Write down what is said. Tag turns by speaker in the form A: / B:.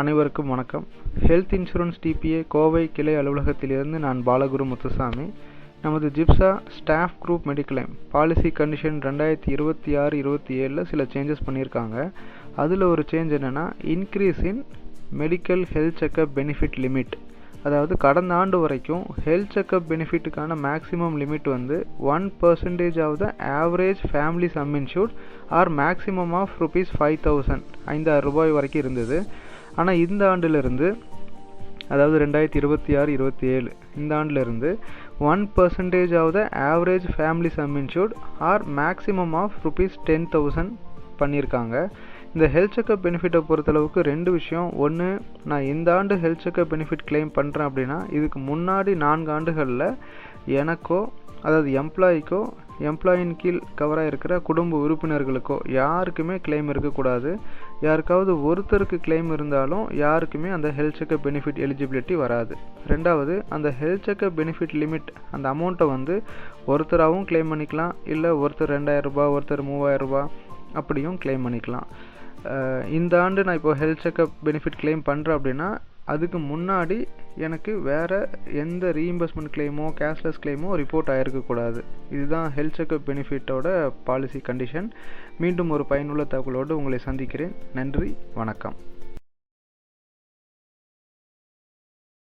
A: அனைவருக்கும் வணக்கம். Health insurance DBA Kovai கிளை அலுவலகத்திலிருந்து நான் பாலகுரு முத்துசாமி. நமது GIPSA staff group mediclaim policy condition 2026-27 சில சேஞ்சஸ் பண்ணியிருக்காங்க. அதில் ஒரு சேஞ்ச் என்னென்னா, increase in medical health checkup benefit limit. அதாவது கடந்த ஆண்டு வரைக்கும் ஹெல்த் செக்கப் பெனிஃபிட்டுக்கான மேக்ஸிமம் லிமிட் வந்து 1% of the average family sum insured or maximum of ₹5,000 5,000 வரைக்கும் இருந்தது. ஆனால் இந்த ஆண்டிலிருந்து, அதாவது 2026-27 இந்த ஆண்டிலிருந்து 1% of the average family sum insured or maximum of ₹10,000 பண்ணியிருக்காங்க. இந்த ஹெல்த் செக்கப் பெனிஃபிட்டை பொறுத்தளவுக்கு ரெண்டு விஷயம். ஒன்று, நான் இந்த ஆண்டு ஹெல்த் செக்கப் பெனிஃபிட் கிளைம் பண்ணுறேன் அப்படின்னா இதுக்கு முன்னாடி 4 ஆண்டுகளில் எனக்கோ, அதாவது எம்ப்ளாயிக்கோ, எம்ப்ளாயின் கீழ் கவராக இருக்கிற குடும்ப உறுப்பினர்களுக்கோ யாருக்குமே கிளைம் இருக்கக்கூடாது. யாருக்காவது ஒருத்தருக்கு கிளைம் இருந்தாலும் யாருக்குமே அந்த ஹெல்த் செக்கப் பெனிஃபிட் எலிஜிபிலிட்டி வராது. ரெண்டாவது, அந்த ஹெல்த் செக்கப் பெனிஃபிட் லிமிட் அந்த அமௌண்ட்டை வந்து ஒருத்தராகவும் கிளைம் பண்ணிக்கலாம், இல்லை ஒருத்தர் ₹2,000 ஒருத்தர் ₹3,000 அப்படியும் கிளைம் பண்ணிக்கலாம். இந்த ஆண்டு நான் இப்போ ஹெல்த் செக்கப் பெனிஃபிட் கிளைம் பண்ணுறேன் அப்படின்னா அதுக்கு முன்னாடி எனக்கு வேறு எந்த ரீஇம்பர்ஸ்மெண்ட் கிளைமோ கேஷ்லெஸ் கிளைமோ ரிப்போர்ட் ஆகிருக்கக்கூடாது. இதுதான் ஹெல்த் செக்கப் பெனிஃபிட்டோட பாலிசி கண்டிஷன். மீண்டும் ஒரு பயனுள்ள தகவலோடு உங்களை சந்திக்கிறேன். நன்றி, வணக்கம்.